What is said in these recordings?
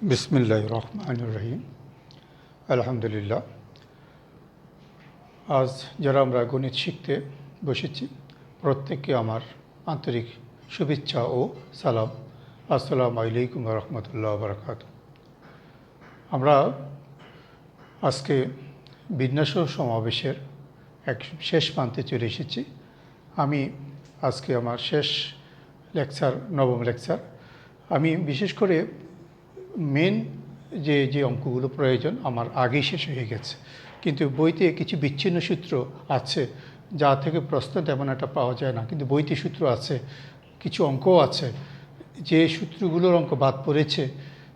বিসমিল্লাহির রহমানির রহিম। আলহামদুলিল্লাহ। আজ যারা আমরা গণিত শিখতে বসেছি প্রত্যেককে আমার আন্তরিক শুভেচ্ছা ও সালাম। আসসালামু আলাইকুম রহমতুল্লাহ বারাকাতুহু। আমরা আজকে বিন্যাস সমাবেশের এক শেষ প্রান্তে চলে এসেছি। আমি আজকে আমার শেষ লেকচার, নবম লেকচার। আমি বিশেষ করে মেন যে অঙ্কগুলো প্রয়োজন আমার আগেই শেষ হয়ে গেছে, কিন্তু বইতে কিছু বিচ্ছিন্ন সূত্র আছে যা থেকে প্রশ্ন তেমন একটা পাওয়া যায় না, কিন্তু বইতে সূত্র আছে, কিছু অঙ্কও আছে। যে সূত্রগুলোর অঙ্ক বাদ পড়েছে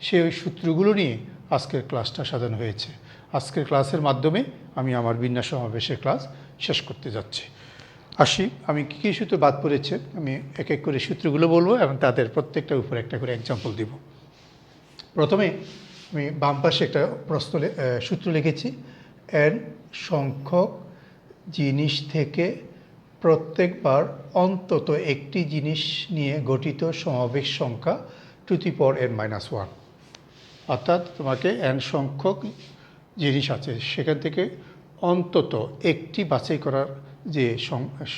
সেই সূত্রগুলো নিয়ে আজকের ক্লাসটা সাজানো হয়েছে। আজকের ক্লাসের মাধ্যমে আমি আমার বিন্যাস সমাবেশের ক্লাস শেষ করতে যাচ্ছি। আসি, আমি কী কী সূত্র বাদ পড়েছে আমি এক এক করে সূত্রগুলো বলবো এবং তাদের প্রত্যেকটার উপর একটা করে এক্সাম্পল দিব। প্রথমে আমি বাম পাশে একটা সূত্র লিখেছি। n সংখ্যক জিনিস থেকে প্রত্যেকবার অন্তত একটি জিনিস নিয়ে গঠিত সমাবেশ সংখ্যা টু দি পাওয়ার n-1। অর্থাৎ তোমাকে n সংখ্যক জিনিস আছে, সেখান থেকে অন্তত একটি বাছাই করার যে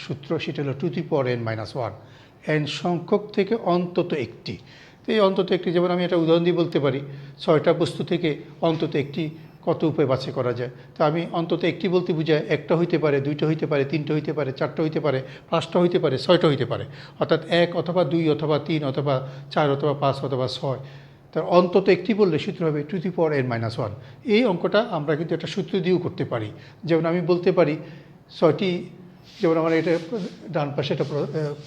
সূত্র সেটা হলো two the power n-1। n সংখ্যক থেকে অন্তত একটি। তো এই অন্তত একটি, যেমন আমি একটা উদাহরণ দিয়ে বলতে পারি 6টা বস্তু থেকে অন্তত একটি কত উপায় বাছাই করা যায়। তো আমি অন্তত একটি বলতে বুঝায় একটা হইতে পারে, দুইটা হইতে পারে, তিনটা হইতে পারে, চারটা হইতে পারে, পাঁচটা হইতে পারে, 6টা হইতে পারে। অর্থাৎ 1 অথবা 2 অথবা 3 অথবা 4 অথবা 5 অথবা 6। তার অন্তত একটি বললে সূত্র হবে টু দি পাওয়ার n-1। এই অঙ্কটা আমরা কিন্তু একটা সূত্র দিয়েও করতে পারি। যেমন আমি বলতে পারি 6টি, যেমন আমার এটা ডান পাশে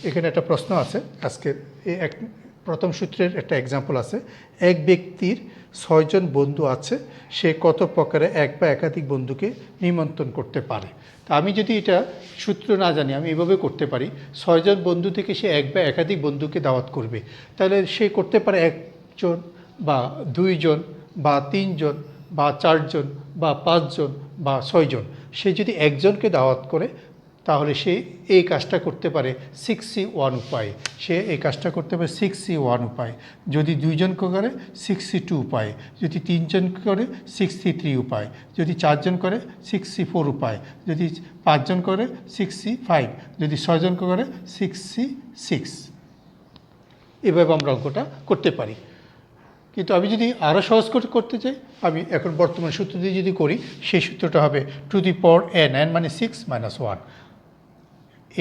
এখানে একটা প্রশ্ন আছে আজকের প্রথম সূত্রের একটা এক্সাম্পল আছে। এক ব্যক্তির 6 জন বন্ধু আছে, সে কত প্রকারে এক বা একাধিক বন্ধুকে নিমন্ত্রণ করতে পারে। তা আমি যদি এটা সূত্র না জানি আমি এভাবে করতে পারি, 6 জন বন্ধু থেকে সে এক বা একাধিক বন্ধুকে দাওয়াত করবে। তাহলে সে করতে পারে 1 জন বা 2 জন বা 3 জন বা 4 জন বা 5 জন বা 6 জন। সে যদি একজনকে দাওয়াত করে তাহলে সে এই কাজটা করতে পারে 6C1 উপায়ে। সে এই কাজটা করতে পারে 6C1 উপায়ে। যদি 2 জনকে করে 6C2 উপায়ে, যদি 3 জন করে 6C3 উপায়, যদি 4 জন করে 6C4 উপায়, যদি 5 জন করে 6C5, যদি 6 জনকে করে 6C6। এভাবে আমরা অঙ্কটা করতে পারি। কিন্তু আমি যদি আরও সহজ করতে চাই, আমি এখন বর্তমান সূত্র দিয়ে যদি করি, সেই সূত্রটা হবে টু দি পাওয়ার n মানে 6-1।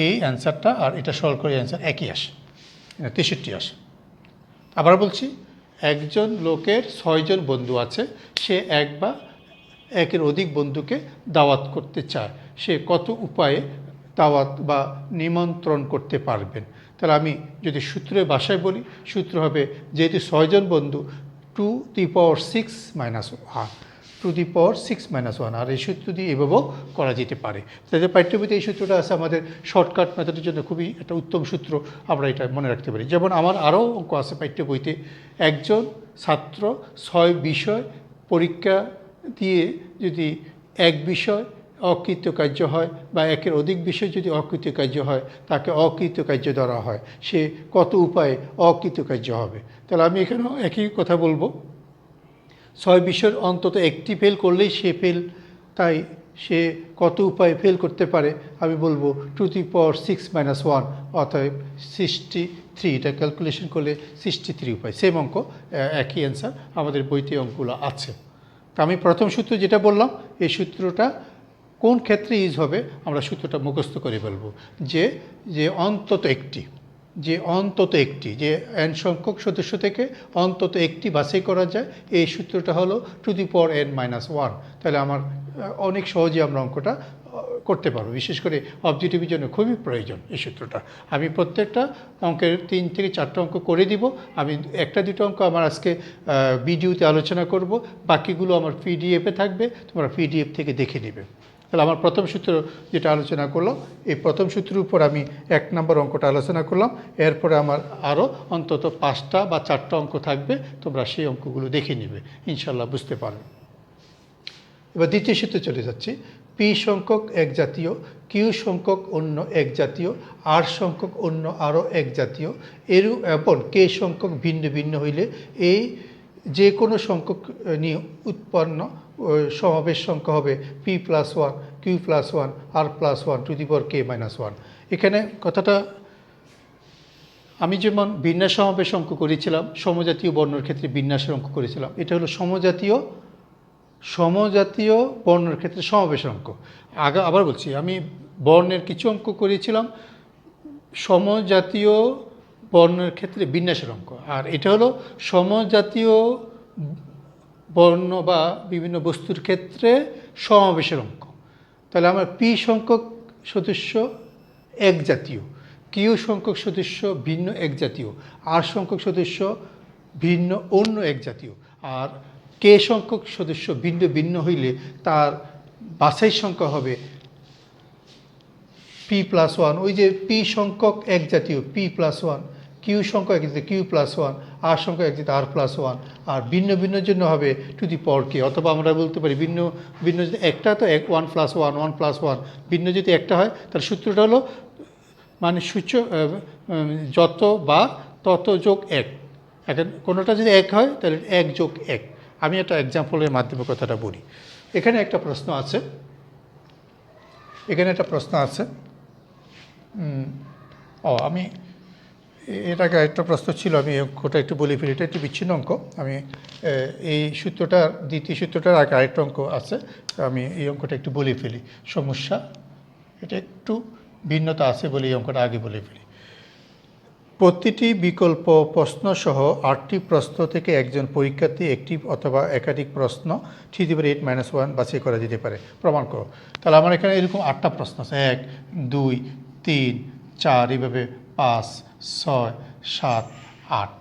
এই অ্যান্সারটা আর এটা সলভ করে অ্যান্সার একই আসে, 63 আসে। আবার বলছি, একজন লোকের 6 জন বন্ধু আছে, সে এক বা একের অধিক বন্ধুকে দাওয়াত করতে চায়। সে কত উপায়ে দাওয়াত বা নিমন্ত্রণ করতে পারবেন। তাহলে আমি যদি সূত্রের ভাষায় বলি, সূত্র হবে যেহেতু 6 জন বন্ধু two the power 6-1, two the পাওয়ার 6-1। আর এই সূত্র দিয়ে এভাবেও করা যেতে পারে। তাদের পাঠ্যবইতে এই সূত্রটা আছে আমাদের শর্টকাট মেথডের জন্য খুবই একটা উত্তম সূত্র, আমরা এটা মনে রাখতে পারি। যেমন আমার আরও অঙ্ক আছে পাঠ্য বইতে। একজন ছাত্র 6 বিষয় পরীক্ষা দিয়ে যদি এক বিষয় অকৃতকার্য হয় বা একের অধিক বিষয় যদি অকৃতকার্য হয় তাকে অকৃতকার্য ধরা হয়, সে কত উপায়ে অকৃতকার্য হবে। তাহলে আমি এখানেও একই কথা বলবো, 6 বিষয়ের অন্তত একটি ফেল করলেই সে ফেল। তাই সে কত উপায়ে ফেল করতে পারে আমি বলবো টু দি পাওয়ার 6-1, অতএব 63। এটা ক্যালকুলেশন করলে 63 উপায়। সেম অঙ্ক, একই অ্যান্সার আমাদের বইতে অঙ্কগুলো আছে। তা আমি প্রথম সূত্র যেটা বললাম, এই সূত্রটা কোন ক্ষেত্রে ইউজ হবে আমরা সূত্রটা মুখস্থ করে বলবো, যে অন্তত একটি, যে n সংখ্যক সদস্য থেকে অন্তত একটি বাছাই করা যায়, এই সূত্রটা হলো টু দি পাওয়ার n-1। তাহলে আমার অনেক সহজে আমরা অঙ্কটা করতে পারবো। বিশেষ করে অবজেক্টিভের জন্য খুবই প্রয়োজন এই সূত্রটা। আমি প্রত্যেকটা অঙ্কের 3 থেকে 4টা অঙ্ক করে দিব। আমি 1-2টা অঙ্ক আমার আজকে ভিডিওতে আলোচনা করব, বাকিগুলো আমার পিডিএফে থাকবে, তোমরা পিডিএফ থেকে দেখে নেবে। তাহলে আমার প্রথম সূত্র যেটা আলোচনা করলাম, এই প্রথম সূত্রের উপর আমি 1 নম্বর অঙ্কটা আলোচনা করলাম। এরপরে আমার আরও অন্তত 5টা বা 4টা অঙ্ক থাকবে, তোমরা সেই অঙ্কগুলো দেখে নেবে, ইনশাল্লাহ বুঝতে পারবে। এবার দ্বিতীয় সূত্রে চলে যাচ্ছি। পি সংখ্যক এক জাতীয়, কিউ সংখ্যক অন্য এক জাতীয়, আর সংখ্যক অন্য আরও এক জাতীয়, এবং কে সংখ্যক ভিন্ন ভিন্ন হইলে এই যে কোনো সংখ্যক নিয়ে উৎপন্ন সমাবেশ সংখ্যা হবে p+1 q+1 r+1 two the power k-1। এখানে কথাটা আমি যেমন বিন্যাস সমাবেশ অঙ্ক করেছিলাম, সমজাতীয় বর্ণের ক্ষেত্রে বিন্যাসের অঙ্ক করেছিলাম, এটা হলো সমজাতীয় বর্ণের ক্ষেত্রে সমাবেশের অঙ্ক। আবার বলছি, আমি বর্ণের কিছু অঙ্ক করেছিলাম সমজাতীয় বর্ণের ক্ষেত্রে বিন্যাসের অঙ্ক, আর এটা হলো সমজাতীয় বর্ণ বা বিভিন্ন বস্তুর ক্ষেত্রে সমাবেশের অঙ্ক। তাহলে আমার পি সংখ্যক সদস্য একজাতীয়, কিউ সংখ্যক সদস্য ভিন্ন একজাতীয়, আর সংখ্যক সদস্য ভিন্ন অন্য একজাতীয়, আর কে সংখ্যক সদস্য ভিন্ন ভিন্ন হইলে তার বাছাই সংখ্যা হবে p+1। ওই যে পি সংখ্যক একজাতীয় p+1, কিউ সংখ্যা একজাতীয় q+1, আর সংখ্যা একজাতীয় r+1, আর ভিন্ন ভিন্ন জন্য হবে টু দি পাওয়ার কে। অথবা আমরা বলতে পারি ভিন্ন ভিন্ন যদি একটা, তো 1+1 1+1, ভিন্ন যদি একটা হয় তাহলে সূত্রটা হলো মানে যত বা তত যোগ 1। এখন কোনোটা যদি 1 হয় তাহলে 1 যোগ 1। আমি একটা এক্সাম্পলের মাধ্যমে কথাটা বলি। এখানে একটা প্রশ্ন আছে, আমি এর আগে একটা প্রশ্ন ছিল, আমি অঙ্কটা একটু বলে ফেলি। এটা একটু বিচ্ছিন্ন অঙ্ক। আমি এই সূত্রটার দ্বিতীয় সূত্রটার আগে আরেকটা অঙ্ক আছে, আমি এই অঙ্কটা একটু বলে ফেলি। সমস্যা এটা একটু ভিন্নতা আছে বলে এই অঙ্কটা আগে বলে ফেলি। প্রতিটি বিকল্প প্রশ্নসহ 8টি প্রশ্ন থেকে একজন পরীক্ষার্থী একটি অথবা একাধিক প্রশ্ন 3^8-1 বাছাই করা যেতে পারে, প্রমাণ করো। তাহলে আমার এখানে এরকম 8টা প্রশ্ন আছে, 1 2 3 4, এইভাবে 5 6 7 8।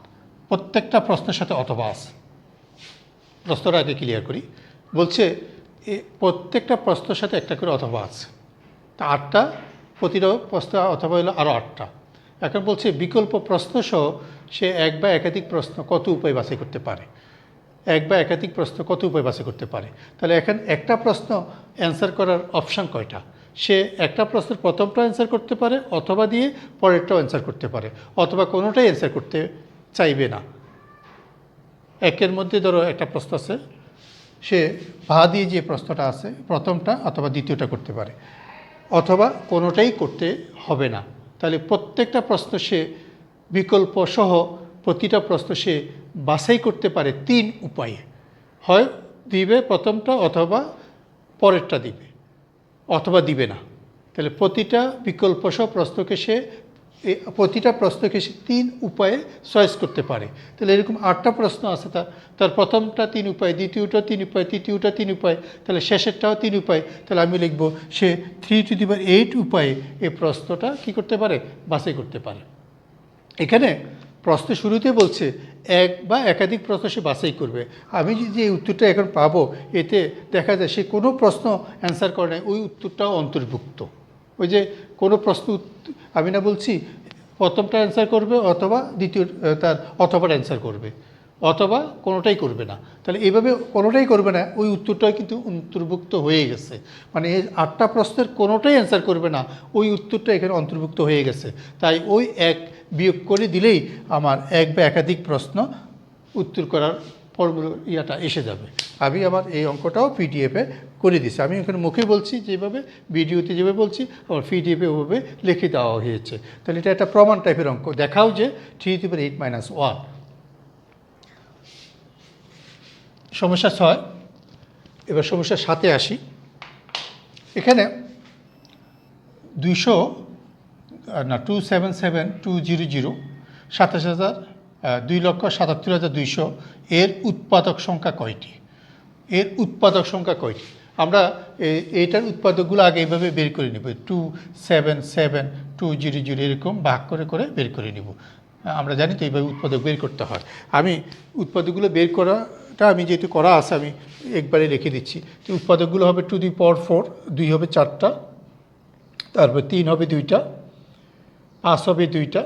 প্রত্যেকটা প্রশ্নের সাথে অথবা আছে। প্রশ্নটা আগে ক্লিয়ার করি। বলছে প্রত্যেকটা প্রশ্নের সাথে একটা করে অথবা আছে, তা 8টা, প্রতিটা প্রশ্ন অথবা হলো আরও 8টা। এখন বলছে বিকল্প প্রশ্নসহ সে এক বা একাধিক প্রশ্ন কত উপায় বাছাই করতে পারে, তাহলে এখন একটা প্রশ্ন অ্যান্সার করার অপশান কয়টা? সে একটা প্রশ্নের প্রথমটা অ্যান্সার করতে পারে, অথবা দিয়ে পরেরটাও অ্যান্সার করতে পারে, অথবা কোনোটাই অ্যান্সার করতে চাইবে না। একের মধ্যে ধরো একটা প্রশ্ন আছে, সে ভা দিয়ে যে প্রশ্নটা আছে প্রথমটা অথবা দ্বিতীয়টা করতে পারে, অথবা কোনোটাই করতে হবে না। তাহলে প্রত্যেকটা প্রশ্ন সে বিকল্প সহ প্রতিটা প্রশ্ন সে বাছাই করতে পারে 3 উপায়ে। হয় দিবে প্রথমটা, অথবা পরেরটা দিবে, অথবা দিবে না। তাহলে প্রতিটা বিকল্প সহ প্রশ্নকে সে 3 উপায়ে চয়েস করতে পারে। তাহলে এরকম 8টা প্রশ্ন আছে, তার প্রথমটা 3 উপায়, দ্বিতীয়টা 3 উপায়, তৃতীয়টা 3 উপায়, তাহলে শেষেরটাও 3 উপায়। তাহলে আমি লিখব সে 3^8 উপায়ে এই প্রশ্নটা কী করতে পারে, বাছাই করতে পারে। এখানে প্রশ্ন শুরুতে বলছে এক বা একাধিক প্রশ্ন সে বাছাই করবে। আমি যে উত্তরটা এখন পাবো, এতে দেখা যায় সে কোনো প্রশ্ন অ্যান্সার করে না, ওই উত্তরটাও অন্তর্ভুক্ত। ওই যে কোনো প্রশ্ন আমি না বলছি প্রথমটা অ্যান্সার করবে, অথবা দ্বিতীয় তার অথবা অ্যান্সার করবে, অথবা কোনোটাই করবে না। তাহলে এইভাবে কোনোটাই করবে না, ওই উত্তরটাই কিন্তু অন্তর্ভুক্ত হয়ে গেছে। মানে এই 8টা প্রশ্নের কোনোটাই অ্যান্সার করবে না, ওই উত্তরটা এখানে অন্তর্ভুক্ত হয়ে গেছে। তাই ওই এক বিয়োগ করে দিলেই আমার এক বা একাধিক প্রশ্ন উত্তর করার ইয়াটা এসে যাবে। আমি আমার এই অঙ্কটাও পিডিএফে করে দিচ্ছি। আমি এখানে মুখে বলছি যেভাবে, ভিডিওতে যেভাবে বলছি, আমার পিডিএফে ওভাবে লিখে দেওয়া হয়েছে। তাহলে এটা একটা প্রমাণ টাইপের অঙ্ক। দেখাও যে 3^8-1। সমস্যা 6। এবার সমস্যা 7-এ আসি। এখানে 277,200 2,77,200 এর উৎপাদক সংখ্যা কয়টি? আমরা এইটার উৎপাদকগুলো আগে এইভাবে বের করে নেব, 277,200 এরকম ভাগ করে করে বের করে নেব। আমরা জানি তো এইভাবে উৎপাদক বের করতে হয়। আমি উৎপাদকগুলো বের করাটা আমি যেহেতু করা আছে, আমি একবারে রেখে দিচ্ছি। তো উৎপাদকগুলো হবে 2 দি পাওয়ার 4, 2 হবে 4টা, তারপর 3 হবে 2টা, 5 হবে 2টা,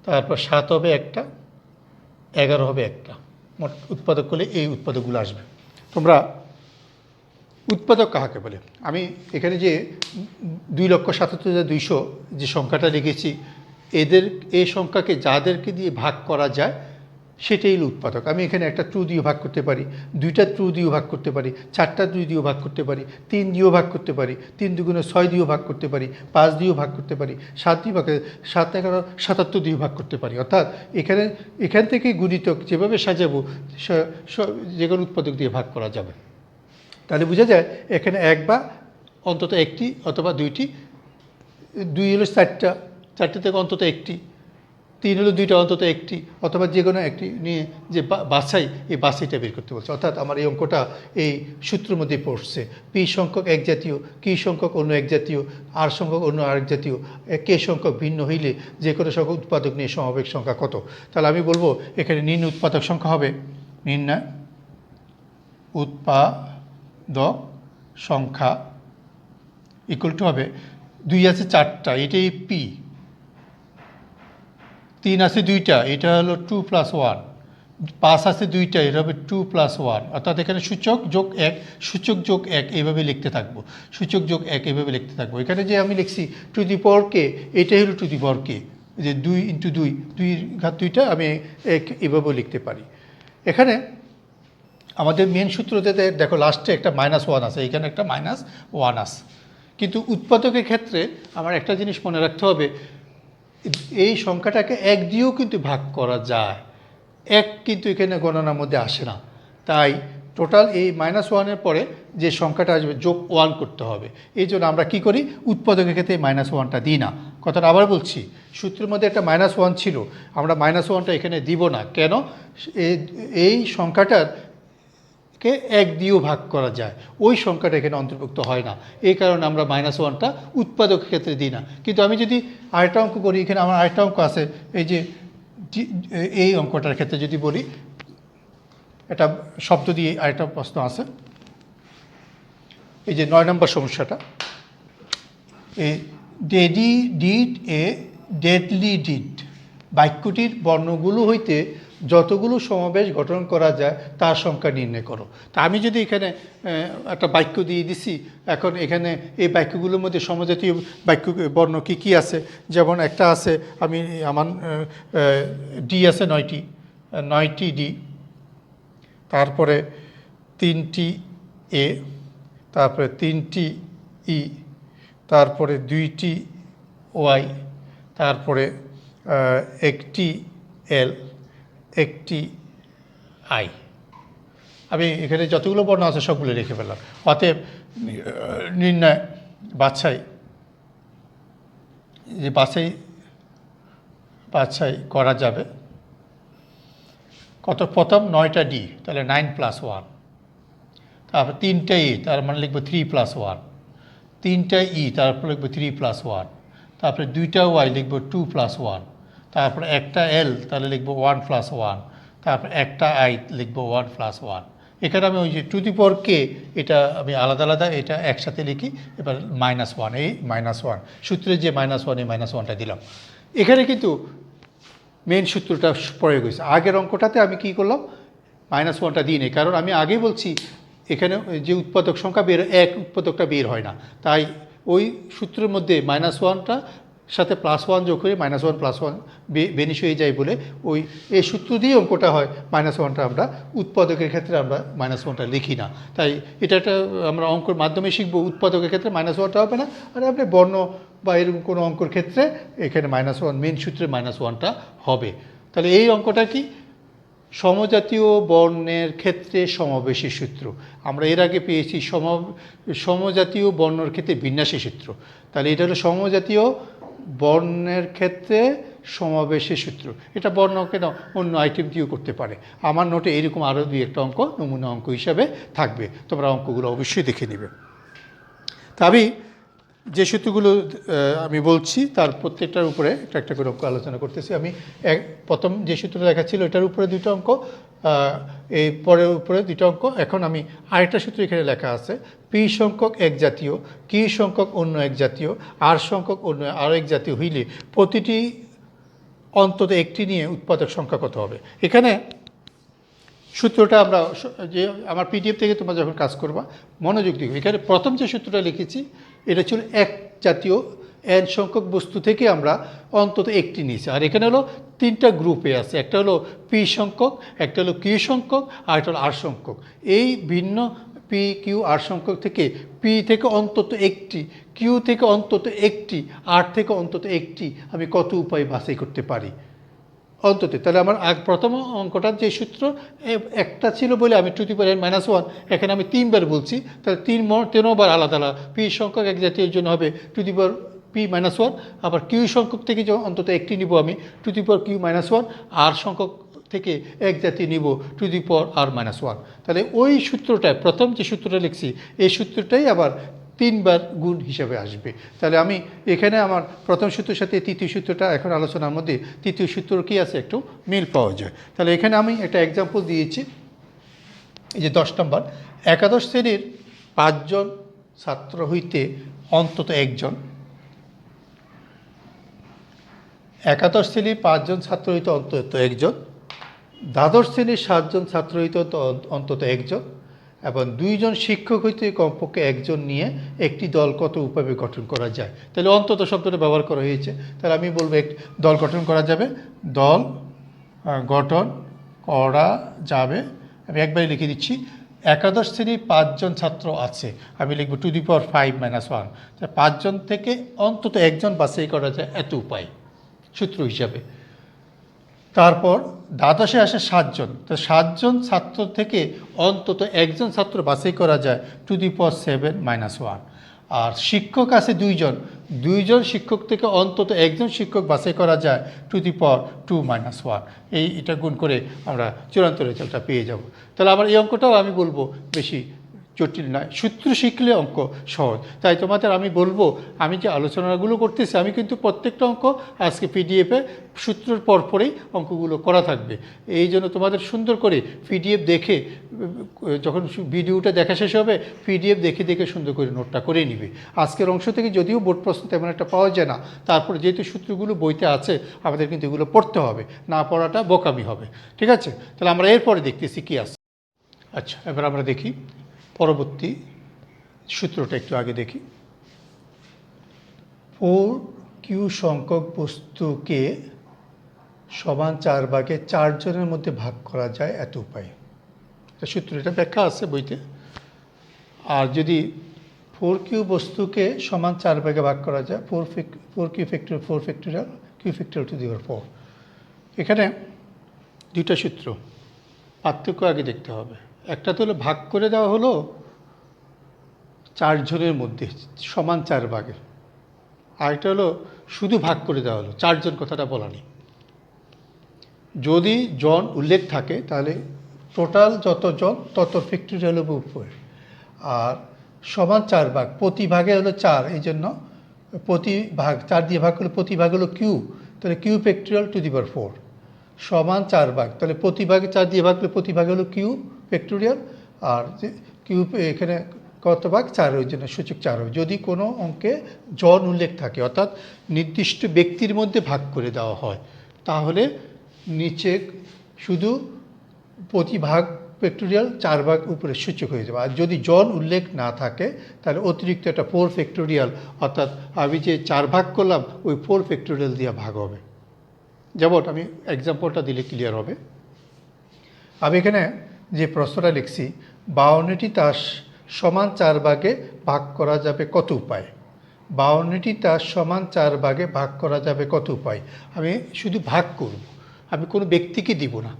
তারপর 7 হবে 1টা, 11 হবে 1টা। মোট উৎপাদক করলে এই উৎপাদকগুলো আসবে। তোমরা উৎপাদক কাহাকে বলে? আমি এখানে যে 2,77,200 যে সংখ্যাটা রেখেছি, এদের এই সংখ্যাকে যাদেরকে দিয়ে ভাগ করা যায় সেটাই হলো উৎপাদক। আমি এখানে একটা ট্রু দিয়েও ভাগ করতে পারি, দুইটা ট্রু দিয়েও ভাগ করতে পারি, চারটা ট্রু দিয়েও ভাগ করতে পারি, 3 দিয়েও ভাগ করতে পারি, 3 দুগুণে 6 দিয়েও ভাগ করতে পারি, 5 দিয়েও ভাগ করতে পারি, 7 দিয়ে ভাগ 7 11 77 দিয়েও ভাগ করতে পারি। অর্থাৎ এখান থেকে গুণিতক যেভাবে সাজাবো যে কোনো উৎপাদক দিয়ে ভাগ করা যাবে। তাহলে বোঝা যায় এখানে এক বা অন্তত একটি অথবা দুইটি, 2 হলো 4টা, 4টে থেকে অন্তত একটি, 3 হলো 2টা অন্তত একটি, অথবা যে কোনো একটি নিয়ে যে বাছাই, এই বাছাইটা বের করতে বলছে। অর্থাৎ আমার এই অঙ্কটা এই সূত্রের মধ্যে পড়ছে, পি সংখ্যক এক জাতীয়, কি সংখ্যক অন্য এক জাতীয়, আর সংখ্যক অন্য আরেক জাতীয়, কে সংখ্যক ভিন্ন হইলে যে কোনো সংখ্যক উৎপাদক নিয়ে সমবেগ সংখ্যা কত। তাহলে আমি বলবো এখানে নির্ণয় উৎপাদক সংখ্যা হবে, নির্ণয় উৎপাদক সংখ্যা ইকুয়াল টু হবে 2 আছে 4টা, এটাই পি, 3 আছে 2টা, এটা হলো 2 + 1, 5 আছে 2টা, এটা হবে 2 + 1। অর্থাৎ এখানে সূচক যোগ 1, সূচক যোগ 1 এইভাবে লিখতে থাকবো, সূচক যোগ 1 এইভাবে লিখতে থাকবো। এখানে যে আমি লিখছি টু দি পাওয়ার কে, এটাই হলো টু দি পাওয়ার কে, যে 2 × 2, 2 আমি এভাবেও লিখতে পারি। এখানে আমাদের মেন সূত্রতে দেখো লাস্টে একটা -1 আছে, এখানে একটা -1 আছে। কিন্তু উৎপাদকের ক্ষেত্রে আমার একটা জিনিস মনে রাখতে হবে, এই সংখ্যাটাকে 1 দিয়েও কিন্তু ভাগ করা যায়, 1 কিন্তু এখানে গণনার মধ্যে আসে না। তাই টোটাল এই -1-এর পরে যে সংখ্যাটা আসবে যোগ 1 করতে হবে। এই জন্য আমরা কী করি, উৎপাদকের ক্ষেত্রে -1টা দিই না। কথাটা আবার বলছি, সূত্রের মধ্যে একটা -1 ছিল, আমরা -1টা এখানে দিব না। কেন? এই সংখ্যাটার কে 1 দিয়েও ভাগ করা যায়, ওই সংখ্যাটা এখানে অন্তর্ভুক্ত হয় না। এই কারণে আমরা -1টা উৎপাদকের ক্ষেত্রে দিই না। কিন্তু আমি যদি আরেকটা অঙ্ক করি, এখানে আমার আরেকটা অঙ্ক আছে, এই যে এই অঙ্কটার ক্ষেত্রে যদি বলি, এটা শব্দ দিয়ে আরেকটা প্রশ্ন আছে, এই যে 9 নম্বর সমস্যাটা, এই daddy did A deadly did বাক্যটির বর্ণগুলো হইতে যতগুলো সমাবেশ গঠন করা যায় তার সংখ্যা নির্ণয় করো। তা আমি যদি এখানে একটা বাক্য দিয়ে দিছি, এখন এখানে এই বাক্যগুলোর মধ্যে সমজাতীয় বাক্য বর্ণ কী কী আছে, যেমন একটা আছে, আমি আমার ডি আছে 9টি ডি, তারপরে 3টি এ, তারপরে 3টি ই, তারপরে 2টি ওয়াই, তারপরে 1টি এল, 1টি আই। আমি এখানে যতগুলো বর্ণ আছে সবগুলো লিখে ফেললাম। অতএব নির্ণয় বাছাই, যে বাছাই করা যাবে কত, প্রথম 9টা ডি, তাহলে 9 + 1, তারপর 3টা ই, তার মানে লিখবো 3 + 1, 3টা ই, তারপর লিখবো 3 + 1, তারপরে 2টা ওয়াই লিখবো 2 + 1, তারপরে একটা এল, তাহলে লিখবো 1 + 1, তারপর একটা আই লিখবো 1 + 1। এখানে আমি ওই যে টু দি পাওয়ার কে, এটা আমি আলাদা আলাদা এটা একসাথে লিখি। এবার -1, এই -1 সূত্রে যে -1, এই -1টা দিলাম। এখানে কিন্তু মেন সূত্রটা প্রয়োগ হয়েছে। আগের অঙ্কটাতে আমি কি করলাম, -1টা দিই নেই, কারণ আমি আগেই বলছি এখানে যে উৎপাদক সংখ্যা বের, এক উৎপাদকটা বের হয় না। তাই ওই সূত্রের মধ্যে -1টা সাথে +1 যোগ করে -1 + 1 বেনিশ হয়ে যায় বলে এই সূত্র দিয়ে অঙ্কটা হয়। -1টা আমরা উৎপাদকের ক্ষেত্রে আমরা -1টা লিখি না। তাই এটা একটা আমরা অঙ্কর মাধ্যমে শিখবো, উৎপাদকের ক্ষেত্রে -1টা হবে না, আর আপনি বর্ণ বা এরকম কোনো অঙ্কর ক্ষেত্রে এখানে -1 মেন সূত্রে -1টা হবে। তাহলে এই অঙ্কটা কি, সমজাতীয় বর্ণের ক্ষেত্রে সমাবেশী সূত্র। আমরা এর আগে পেয়েছি সমজাতীয় বর্ণের ক্ষেত্রে বিন্যাসী সূত্র। তাহলে এটা হলো সমজাতীয় বর্ণের ক্ষেত্রে সমাবেশী সূত্র। এটা বর্ণকে অন্য আইটেম দিয়েও করতে পারে। আমার নোটে এরকম আরও 2-1টা অঙ্ক নমুনা অঙ্ক হিসাবে থাকবে, তোমরা অঙ্কগুলো অবশ্যই দেখে নেবে। তা আমি যে সূত্রগুলো আমি বলছি তার প্রত্যেকটার উপরে একটা একটা করে অঙ্ক আলোচনা করতেছি। আমি প্রথম যে সূত্র লেখা ছিল এটার উপরে 2টা অঙ্ক, এই পরের উপরে 2টা অঙ্ক। এখন আমি আরেকটা সূত্র এখানে লেখা আছে, পি সংখ্যক এক জাতীয়, কি সংখ্যক অন্য এক জাতীয়, আর সংখ্যক অন্য আরও এক জাতীয় হইলে প্রতিটি অন্তত একটি নিয়ে উৎপাদক সংখ্যা কত হবে। এখানে সূত্রটা আমরা যে আমার পিডিএফ থেকে তোমরা যখন কাজ করবা মনোযোগ দিবে। এখানে প্রথম যে সূত্রটা লিখেছি এটা ছিল এক জাতীয় এন সংখ্যক বস্তু থেকে আমরা অন্তত একটি নিয়েছি। আর এখানে হলো তিনটা গ্রুপে আছে, একটা হলো পি সংখ্যক, একটা হলো কিউ সংখ্যক, আর একটা হলো আর সংখ্যক। এই ভিন্ন পি কিউ আর সংখ্যক থেকে পি থেকে অন্তত একটি, কিউ থেকে অন্তত একটি, আর থেকে অন্তত একটি আমি কত উপায় বাছাই করতে পারি অন্তত। তাহলে আমার প্রথম অঙ্কটার যে সূত্র একটা ছিল বলে আমি টু দি পাওয়ার n-1, এখানে আমি 3বার বলছি, তাহলে 3বার আলাদা আলাদা। পি সংখ্যক এক জাতীয় জন্য হবে টু দি পাওয়ার p-1, আবার কিউ সংখ্যক থেকে অন্তত একটি নিব আমি টু দি পাওয়ার q-1, আর সংখ্যক থেকে এক জাতীয় নিব টু দি পাওয়ার r-1। তাহলে ওই সূত্রটায় প্রথম যে সূত্রটা লিখছি এই সূত্রটাই আবার 3বার গুণ হিসাবে আসবে। তাহলে আমি এখানে আমার প্রথম সূত্রের সাথে তৃতীয় সূত্রটা এখন আলোচনার মধ্যে তৃতীয় সূত্র কি আছে একটু মিল পাওয়া যায়। তাহলে এখানে আমি একটা এক্সাম্পল দিয়েছি, এই যে 10 নম্বর, একাদশ শ্রেণীর 5 জন ছাত্র হইতে অন্তত একজন, একাদশ শ্রেণীর 5 জন ছাত্র হইতে অন্তত একজন, দ্বাদশ শ্রেণীর 7 জন ছাত্র হইতে অন্তত একজন, এবং 2 জন শিক্ষক হইতে কমপক্ষে একজন নিয়ে একটি দল কত উপায়ে গঠন করা যায়। তাহলে অন্তত শব্দটা ব্যবহার করা হয়েছে। তাহলে আমি বলবো দল গঠন করা যাবে, দল গঠন করা যাবে। আমি একবারই লিখে দিচ্ছি, একাদশ শ্রেণীর 5 জন ছাত্র আছে, আমি লিখব টু দি পাওয়ার 5-1। 5 জন থেকে অন্তত একজন বাছাই করা যায় এত উপায় সূত্র হিসাবে। তারপর দ্বাদশে আসে 7 জন, তো 7 জন ছাত্র থেকে অন্তত একজন ছাত্র বাছাই করা যায় টু দি পাওয়ার 7-1। আর শিক্ষক আছে 2 জন, 2 জন শিক্ষক থেকে অন্তত একজন শিক্ষক বাছাই করা যায় টু দি পাওয়ার 2-1। এটা গুণ করে আমরা চূড়ান্ত রেজাল্টটা পেয়ে যাব। তাহলে আমার এই অঙ্কটাও আমি বলবো বেশি জটিল নয়, সূত্র শিখলে অঙ্ক সহজ। তাই তোমাদের আমি বলবো, আমি যে আলোচনাগুলো করতেছি আমি কিন্তু প্রত্যেকটা অঙ্ক আজকে পিডিএফে সূত্রের পরপরেই অঙ্কগুলো করা থাকবে। এই জন্য তোমাদের সুন্দর করে পিডিএফ দেখে, যখন ভিডিওটা দেখা শেষ হবে পিডিএফ দেখে দেখে সুন্দর করে নোটটা করে নিবে। আজকের অংশ থেকে যদিও বোর্ড প্রশ্ন তেমন একটা পাওয়া যায় না, তারপরে যেহেতু সূত্রগুলো বইতে আছে আমাদের কিন্তু এগুলো পড়তে হবে, না পড়াটা বোকামি হবে। ঠিক আছে, তাহলে আমরা এরপরে দেখতেছি কি আছে। আচ্ছা, এবার আমরা দেখি পরবর্তী সূত্রটা একটু আগে দেখি। 4q সংখ্যক বস্তুকে সমান 4 ভাগে 4 জনের মধ্যে ভাগ করা যায় এত উপায়। সূত্রটা ব্যাখ্যা আছে বইতে। আর যদি 4q বস্তুকে সমান 4 ভাগে ভাগ করা যায়, 4q factorial 4 factorial q factorial to the power 4। এখানে দুইটা সূত্র, পার্থক্য আগে দেখতে হবে। একটা তো হলো ভাগ করে দেওয়া হলো 4 জনের মধ্যে সমান 4 ভাগে, আরেকটা হলো শুধু ভাগ করে দেওয়া হলো, 4 জন কথাটা বলা নেই। যদি জন উল্লেখ থাকে তাহলে টোটাল যত জন তত ফ্যাক্টরিয়াল হবে উপরে, আর সমান 4 ভাগ, প্রতি ভাগে হলো 4, এই জন্য প্রতি ভাগ 4 দিয়ে ভাগ করলে প্রতি ভাগ হলো কিউ, তাহলে Q factorial to the power 4 সমান 4 ভাগ, তাহলে প্রতি ভাগে 4 দিয়ে ভাগ করলে প্রতি ভাগে হলো কিউ ফ্যাক্টরিয়াল, আর কিউ এখানে কত ভাগ 4, ওই জন্য সূচক 4 হবে। যদি কোনো অঙ্কে জন উল্লেখ থাকে অর্থাৎ নির্দিষ্ট ব্যক্তির মধ্যে ভাগ করে দেওয়া হয় তাহলে নিচে শুধু প্রতি ভাগ ফ্যাক্টরিয়াল 4 ভাগ উপরে সূচক হয়ে যাবে। আর যদি জন উল্লেখ না থাকে তাহলে অতিরিক্ত একটা 4 ফ্যাক্টরিয়াল, অর্থাৎ আমি যে 4 ভাগ করলাম ওই 4 ফ্যাক্টরিয়াল দিয়ে ভাগ হবে। যেমন আমি এক্সাম্পলটা দিলে ক্লিয়ার হবে। আমি এখানে যে প্রশ্নটা লিখছি, 52টি তাস সমান 4 ভাগে ভাগ করা যাবে কত উপায়। 52টি তাস সমান 4 ভাগে ভাগ করা যাবে কত উপায়। আমি শুধু ভাগ করব, আমি কোনো ব্যক্তিকে দিব না।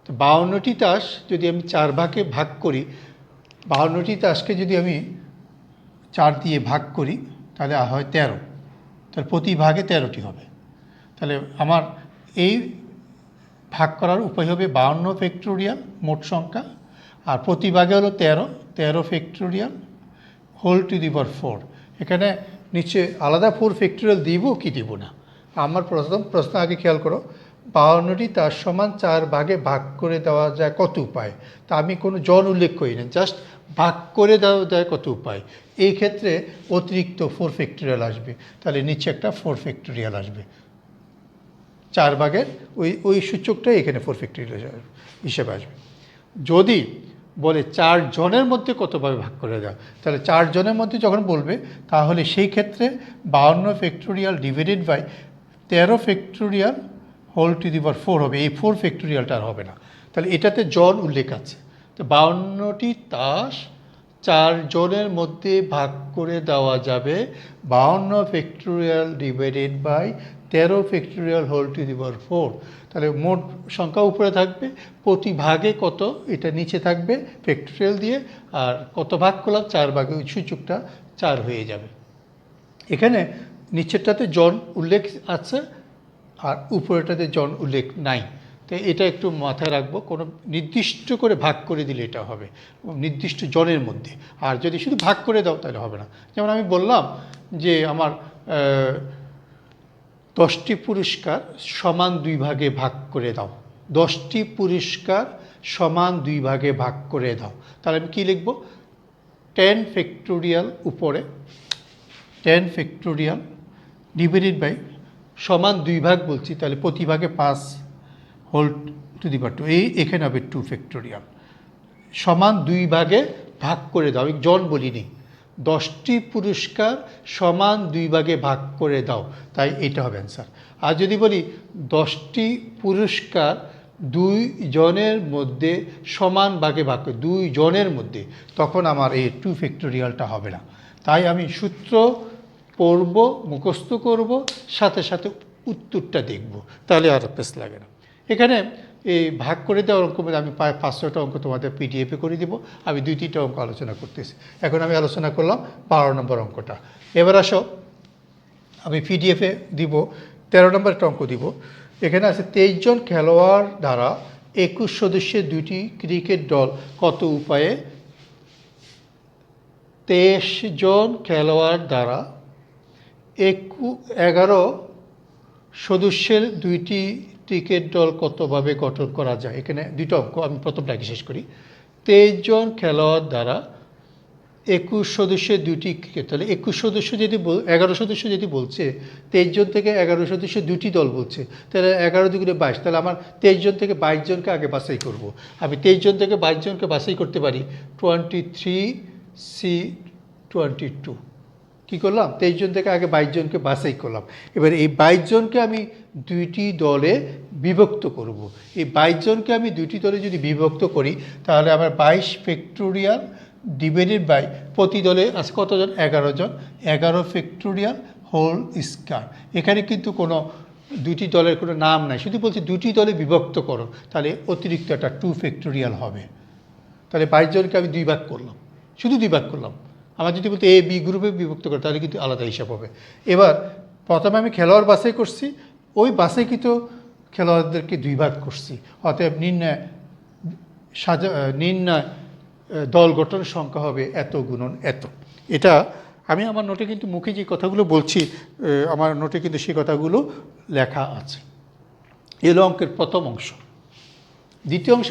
তো 52টি তাস যদি আমি 4 ভাগে ভাগ করি, 52টি তাসকে যদি আমি 4 দিয়ে ভাগ করি তাহলে হয় 13, তাহলে প্রতি ভাগে 13টি হবে। তাহলে আমার এই ভাগ করার উপায় হবে 52 ফ্যাক্টরিয়াল মোট সংখ্যা, আর প্রতি ভাগে হলো 13 factorial whole to the power 4। এখানে নিচে আলাদা 4 ফ্যাক্টরিয়াল দিব কি দিব না। আমার প্রশ্ন আগে খেয়াল করো, 52টি তার সমান 4 ভাগে ভাগ করে দেওয়া যায় কত উপায়। তা আমি কোনো জন উল্লেখ করি না, জাস্ট ভাগ করে দেওয়া যায় কত উপায়। এই ক্ষেত্রে অতিরিক্ত 4 ফ্যাক্টরিয়াল আসবে, তাহলে নিচে একটা 4 ফ্যাক্টরিয়াল আসবে। 4 ভাগের ওই সূচকটাই এখানে 4 ফ্যাক্টরিয়াল হিসেবে আসবে। যদি বলে 4 জনের মধ্যে কতভাবে ভাগ করে দেওয়া, তাহলে 4 জনের মধ্যে যখন বলবে তাহলে সেই ক্ষেত্রে 52 factorial divided by 13 factorial whole to the power 4 হবে। এই 4 ফ্যাক্টোরিয়ালটা আর হবে না, তাহলে এটাতে জন উল্লেখ আছে। তো 52টি তাস 4 জনের মধ্যে ভাগ করে দেওয়া যাবে 52 factorial divided by 13 factorial whole to the power 4। তাহলে মোট সংখ্যা উপরে থাকবে, প্রতি ভাগে কত এটা নিচে থাকবে ফ্যাক্টোরিয়াল দিয়ে, আর কত ভাগ করলাম 4 ভাগে, ওই সূচকটা 4 হয়ে যাবে। এখানে নিচেরটাতে জন উল্লেখ আছে আর উপরেটাতে জন উল্লেখ নাই, তো এটা একটু মাথায় রাখবো। কোনো নির্দিষ্ট করে ভাগ করে দিলে এটা হবে নির্দিষ্ট জনের মধ্যে, আর যদি শুধু ভাগ করে দাও তাহলে হবে না। যেমন আমি বললাম যে আমার 10টি পুরস্কার সমান 2 ভাগে ভাগ করে দাও, 10টি পুরস্কার সমান 2 ভাগে ভাগ করে দাও, তাহলে আমি কী লিখব? 10 ফ্যাক্টোরিয়াল উপরে 10 ফ্যাক্টোরিয়াল ডিভাইডেড বাই সমান 2 ভাগ বলছি, তাহলে প্রতি ভাগে 5 হোল টু দি পাওয়ার 2, এখানে হবে 2 ফ্যাক্টোরিয়াল সমান 2 ভাগে ভাগ করে দাও। আমি জন বলিনি, 10টি পুরস্কার সমান 2 ভাগে ভাগ করে দাও, তাই এটা হবে অ্যান্সার। আর যদি বলি 10টি পুরস্কার 2 জনের মধ্যে সমান ভাগে ভাগ করে 2 জনের মধ্যে, তখন আমার এই 2 ফ্যাক্টোরিয়ালটা হবে না। তাই আমি সূত্র পড়ব, মুখস্থ করব, সাথে সাথে উত্তরটা দেখব, তাহলে আর পেস লাগে না। এখানে এই ভাগ করে দেওয়ার অঙ্ক আমি প্রায় 500টা অঙ্ক তোমাদের পিডিএফে করে দিব। আমি 2-3টা অঙ্ক আলোচনা করতেছি। এখন আমি আলোচনা করলাম 12 নম্বর অঙ্কটা। এবার আসো, আমি পিডিএফে দিব 13 নম্বর একটা অঙ্ক দিব। এখানে আছে 23 জন খেলোয়াড় দ্বারা 21 সদস্যের 2টি ক্রিকেট দল কত উপায়ে 23 জন খেলোয়াড় দ্বারা 11 সদস্যের 2টি ক্রিকেট দল কতভাবে গঠন করা যায়। এখানে 2টা অঙ্ক, আমি প্রথমটাকে শেষ করি। 23 জন খেলোয়াড় দ্বারা 21 সদস্যের 2টি ক্রিকেট, তাহলে 21 সদস্য যদি 11 সদস্য যদি বলছে, 23 জন থেকে 11 সদস্য 2টি দল বলছে, তাহলে 11 2 22, তাহলে আমার 23 জন থেকে 22 জনকে আগে বাছাই করব। আমি 23 জন থেকে 22 জনকে বাছাই করতে পারি 23C22। কী করলাম? 23 জন থেকে আগে 22 জনকে বাছাই করলাম। এবার এই 22 জনকে আমি 2টি দলে বিভক্ত করব। এই 22 জনকে আমি 2টি দলে যদি বিভক্ত করি, তাহলে আমার 22 ফ্যাক্টোরিয়াল ডিভাইডেড বাই প্রতি দলে আছে কতজন? 11 জন, 11 ফ্যাক্টোরিয়াল হোল স্কয়ার। এখানে কিন্তু কোনো 2টি দলের কোনো নাম নাই, শুধু বলছি 2টি দলে বিভক্ত করো, তাহলে অতিরিক্ত একটা 2 ফ্যাক্টোরিয়াল হবে। তাহলে 22 জনকে আমি 2 ভাগ করলাম, শুধু 2 ভাগ করলাম। আমার যদি বলতে এ বি গ্রুপে বিভক্ত করে, তাহলে কিন্তু আলাদা হিসাব হবে। এবার প্রথমে আমি খেলোয়াড় বাছাই করছি, ওই বাছাইকৃত খেলোয়াড়দেরকে 2 ভাগ করছি, অতএব নির্ণয় দল গঠন সংখ্যা হবে এত গুণন এত। এটা আমি আমার নোটে কিন্তু মুখে যে কথাগুলো বলছি, আমার নোটে কিন্তু সেই কথাগুলো লেখা আছে। এলো অঙ্কের প্রথম অংশ। দ্বিতীয় অংশ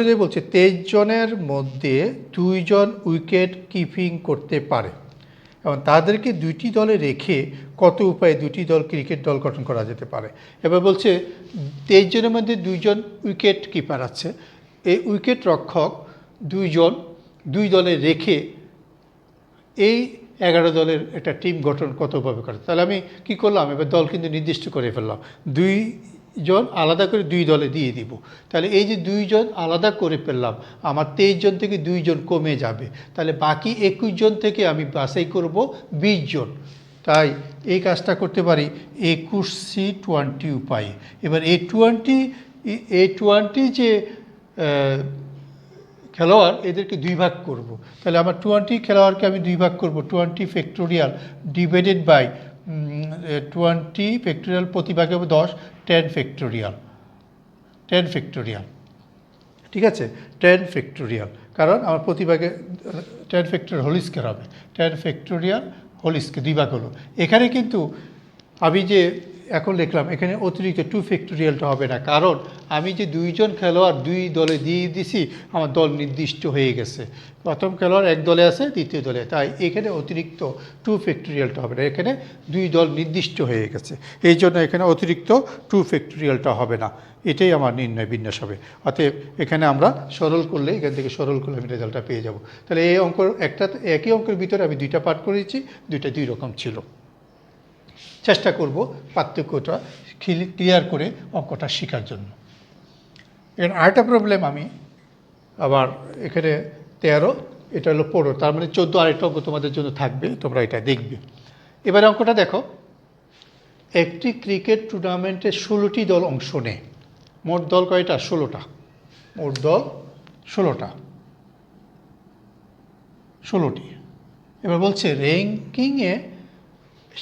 যে বলছে 23 জনের মধ্যে 2 জন উইকেট কিপিং করতে পারে এবং তাদেরকে 2টি দলে রেখে কত উপায়ে 2টি দল ক্রিকেট দল গঠন করা যেতে পারে। এবার বলছে 23 জনের মধ্যে 2 জন উইকেট কিপার আছে, এই উইকেট রক্ষক 2 জন 2 দলে রেখে এই 11 দলের একটা টিম গঠন কতভাবে করে। তাহলে আমি কি করলাম? এবার দল কিন্তু নির্দিষ্ট করে ফেললাম, 2 জন আলাদা করে 2 দলে দিয়ে দিব। তাহলে এই যে 2 জন আলাদা করে ফেললাম, আমার 23 জন থেকে 2 জন কমে যাবে, তাহলে বাকি 21 জন থেকে আমি বাছাই করব 20 জন। তাই এই কাজটা করতে পারি 21C20 উপায়ে। এবার এই 20 যে খেলোয়াড়, এদেরকে 2 ভাগ করব। তাহলে আমার 20 খেলোয়াড়কে আমি 2 ভাগ করব, 20 ফ্যাক্টোরিয়াল ডিভাইডেড বাই 20 ফ্যাক্টোরিয়াল প্রতি ভাগে হবে 10, 10 ফ্যাক্টোরিয়াল ঠিক আছে, 10 ফ্যাক্টোরিয়াল, কারণ আমার প্রতি ভাগে 10 ফ্যাক্টোরিয়াল হোল স্কয়ার হবে, 10 ফ্যাক্টোরিয়াল হোল স্কয়ার 2 ভাগ হলো। এখানে কিন্তু আমি যে এখন লিখলাম এখানে অতিরিক্ত 2 ফ্যাক্টোরিয়ালটা হবে না, কারণ আমি যে দুইজন খেলোয়াড় দুই দলে দিয়ে দিছি, আমার দল নির্দিষ্ট হয়ে গেছে। প্রথম খেলোয়াড় এক দলে আছে, দ্বিতীয় দলে, তাই এখানে অতিরিক্ত 2 ফ্যাক্টোরিয়ালটা হবে না, এখানে দুই দল নির্দিষ্ট হয়ে গেছে, এই জন্য এখানে অতিরিক্ত 2 ফ্যাক্টোরিয়ালটা হবে না। এটাই আমার নির্ণয় বিন্যাস হবে। অতএব এখানে আমরা সরল করলে, এখান থেকে সরল করলে আমি রেজাল্টটা পেয়ে যাব। তাহলে এই অঙ্ক একই অঙ্কের ভিতরে আমি দুইটা পার্ট করেছি, দুইটা দুই রকম ছিল। চেষ্টা করব পার্থক্যটা ক্লিয়ার করে অঙ্কটা শেখার জন্য। এখানে আরেকটা প্রবলেম আমি আবার এখানে 13, এটা হলো 15, তার মানে 14 আরেকটা অঙ্ক তোমাদের জন্য থাকবে, তোমরা এটা দেখবে। এবারে অঙ্কটা দেখো, একটি ক্রিকেট টুর্নামেন্টে 16টি দল অংশ নেয়। মোট দল কয়টা? 16টা। মোট দল 16টি। এবার বলছে র্যাঙ্কিংয়ে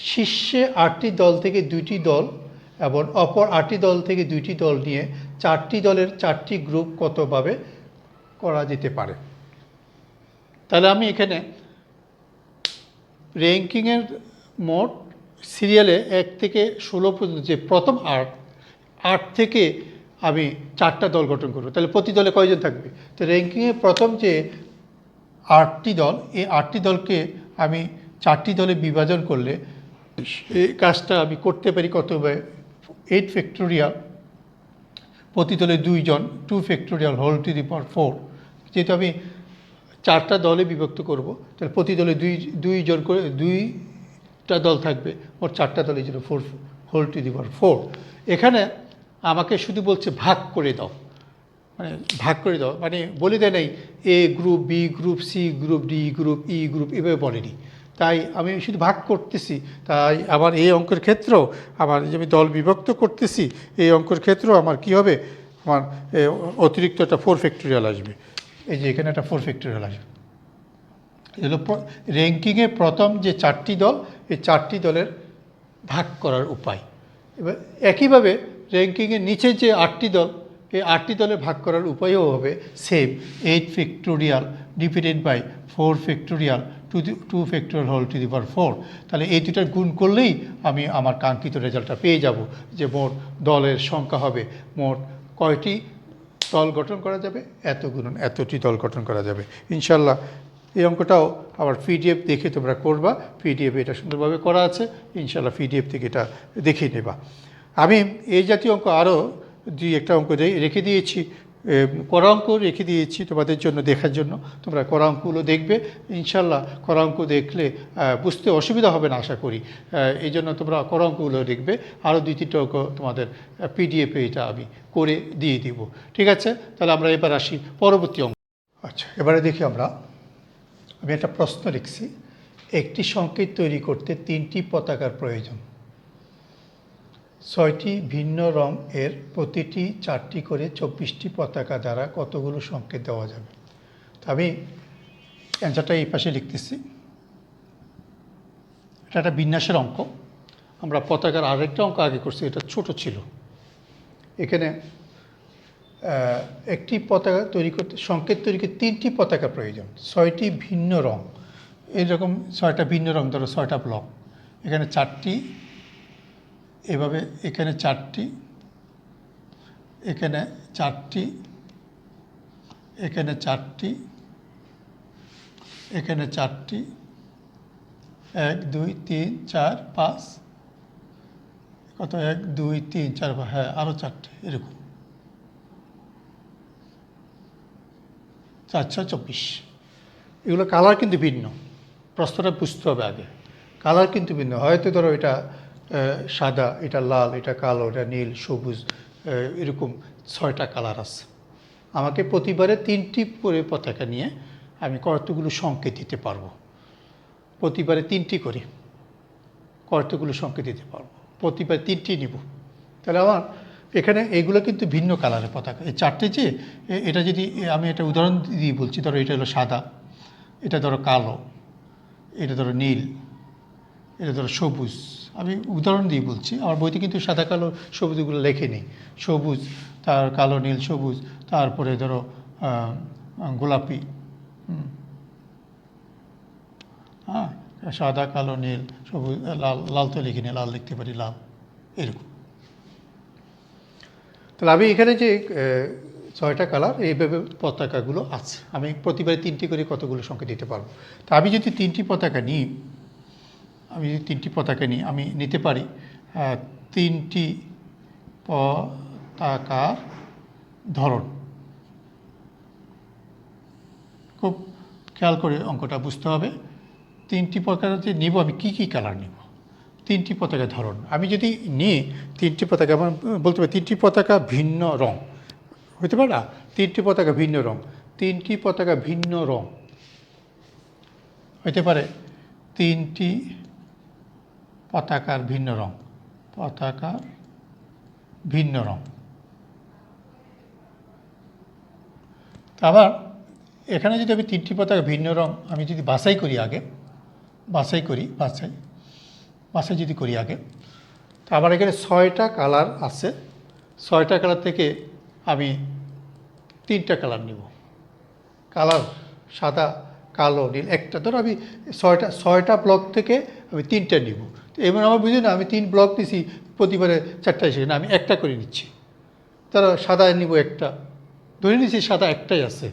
শীর্ষে 8টি দল থেকে 2টি দল এবং অপর 8টি দল থেকে 2টি দল নিয়ে 4টি দলের 4টি গ্রুপ কতভাবে করা যেতে পারে। তাহলে আমি এখানে র্যাঙ্কিংয়ের মোট সিরিয়ালে 1 থেকে 16 পর্যন্ত যে প্রথম 8 থেকে আমি 4টা দল গঠন করব। তাহলে প্রতি দলে কয়জন থাকবে? তো র্যাঙ্কিংয়ে প্রথম যে 8টি দল, এই 8টি দলকে আমি 4টি দলে বিভাজন করলে এই কাজটা আমি করতে পারি কতভাবে? 8 ফ্যাক্টোরিয়াল, প্রতি দলে 2 জন, 2 factorial whole to the power 4। যেহেতু আমি 4টা দলে বিভক্ত করব, তাহলে প্রতি দলে 2 জন করে 2টা দল থাকবে, মোট 4টা দলে 4 হোল টু দি পাওয়ার 4। এখানে আমাকে শুধু বলছে ভাগ করে দাও, মানে ভাগ করে দাও, মানে বলে দেয় নাই A group, B group, C group, D group, E group, এভাবে বলেনি। তাই আমি শুধু ভাগ করতেছি। তাই আবার এই অঙ্কের ক্ষেত্রেও আমার যে আমি দল বিভক্ত করতেছি, এই অঙ্কের ক্ষেত্রেও আমার কি হবে? আমার অতিরিক্ত একটা 4 ফ্যাক্টোরিয়াল আসবে। এই যে এখানে একটা 4 ফ্যাক্টোরিয়াল আসবে। এগুলো র্যাঙ্কিংয়ে প্রথম যে 4টি দল, এই 4টি দলের ভাগ করার উপায়। এবার একইভাবে র্যাঙ্কিংয়ের নিচে যে 8টি দল, এই 8টি দলে ভাগ করার উপায়ও হবে same, 8 factorial divided by 4 factorial to the 2 factorial whole to the power 4। তাহলে এই দুটার গুণ করলেই আমি আমার কাঙ্ক্ষিত রেজাল্টটা পেয়ে যাব, যে মোট দলের সংখ্যা হবে, মোট কয়টি দল গঠন করা যাবে, এত গুণন এতটি দল গঠন করা যাবে। ইনশাল্লাহ এই অঙ্কটাও আবার পিডিএফ দেখে তোমরা করবা, পিডিএফ এটা সুন্দরভাবে করা আছে, ইনশাল্লাহ পিডিএফ থেকে এটা দেখে নেবা। আমি এই জাতীয় অঙ্ক আরও 2-1টা অঙ্ক রেখে দিয়েছি, করা অঙ্ক রেখে দিয়েছি তোমাদের জন্য দেখার জন্য। তোমরা করা অঙ্কগুলো দেখবে, ইনশাল্লাহ করা অঙ্ক দেখলে বুঝতে অসুবিধা হবে না আশা করি। এই জন্য তোমরা করা অঙ্কগুলো দেখবে। আরও 2-3টা অঙ্ক তোমাদের পিডিএফে এটা আমি করে দিয়ে দিব। ঠিক আছে, তাহলে আমরা এবার আসি পরবর্তী অঙ্ক। আচ্ছা, এবারে দেখি আমি একটা প্রশ্ন লিখছি, একটি সংকেত তৈরি করতে 3টি পতাকার প্রয়োজন। 6টি ভিন্ন রং এর প্রতিটি 4টি করে 24টি পতাকা দ্বারা কতগুলো সংকেত দেওয়া যাবে। তো আমি অ্যান্সারটা এই পাশে লিখতেছি। এটা একটা বিন্যাসের অঙ্ক। আমরা পতাকার আরেকটা অঙ্ক আগে করছি, এটা ছোট ছিল। এখানে একটি পতাকা তৈরি করতে, সংকেত তৈরি করতে 3টি পতাকা প্রয়োজন, 6টি ভিন্ন রং, এরকম 6টা ভিন্ন রং, ধরো 6টা ব্লক, এখানে 4টি, এভাবে এখানে 4টি, এখানে 4টি, এখানে 4টি, এখানে 4টি, 1 2 3 4 5, কত 1 2 3 4 5, হ্যাঁ আরও 4টি, এরকম 4 6 24। এগুলো কালার কিন্তু ভিন্ন, প্রশ্নটা বুঝতে হবে আগে। কালার কিন্তু ভিন্ন, হয়তো ধরো এটা সাদা, এটা লাল, এটা কালো, এটা নীল, সবুজ, এরকম 6টা কালার আছে। আমাকে প্রতিবারে 3টি করে পতাকা নিয়ে আমি কতগুলো সংকেত দিতে পারবো, প্রতিবারে 3টি করে কতগুলো সংকেত দিতে পারবো, প্রতিবার 3টি নিব। তাহলে আমার এখানে এগুলো কিন্তু ভিন্ন কালারের পতাকা, এই 4টে যে, এটা যদি আমি একটা উদাহরণ দিয়ে বলছি, ধরো এটা হলো সাদা, এটা ধরো কালো, এটা ধরো নীল, এটা ধরো সবুজ। আমি উদাহরণ দিয়ে বলছি, আমার বইতে কিন্তু সাদা কালো সবুজগুলো লেখে নেই। সবুজ, তার কালো নীল সবুজ, তারপরে ধরো গোলাপি, হ্যাঁ সাদা কালো নীল সবুজ, লাল, লাল তো লিখিনি, লাল লিখতে পারি লাল, এরকম। তাহলে আমি এখানে যে 6টা কালার এইভাবে পতাকাগুলো আছে, আমি প্রতিবারে 3টি করে কতগুলো সংখ্যা দিতে পারবো। তা আমি যদি 3টি পতাকা নিই, আমি নিতে পারি 3টি পতাকার ধরন। খুব খেয়াল করে অঙ্কটা বুঝতে হবে। 3টি পতাকা যে নিব, আমি কি কি কালার নিব, 3টি পতাকা ধরন। আমি যদি নিই 3টি পতাকা, আমার বলতে পারি 3টি পতাকা ভিন্ন রং হইতে পারে না, 3টি পতাকা ভিন্ন রং, 3টি পতাকা ভিন্ন রং হইতে পারে, 3টি পতাকার ভিন্ন রং, পতাকার ভিন্ন রং। আবার এখানে যদি আমি 3টি পতাকা ভিন্ন রং আমি যদি বাছাই করি আগে, বাছাই যদি করি আগে, তো আমার এখানে 6টা কালার আছে, 6টা কালার থেকে আমি 3টা কালার নিব। কালার সাদা, কালো, নীল, একটা। ধরো আমি 6টা ব্লক থেকে আমি 3টা নিব। তো এবার আমার বুঝি না আমি 3 ব্লক নিছি, প্রতিবারে 4টা এসে না, আমি একটা করে নিচ্ছি। ধরো সাদা নিব একটা, ধরে নিচ্ছি সাদা একটাই আছে,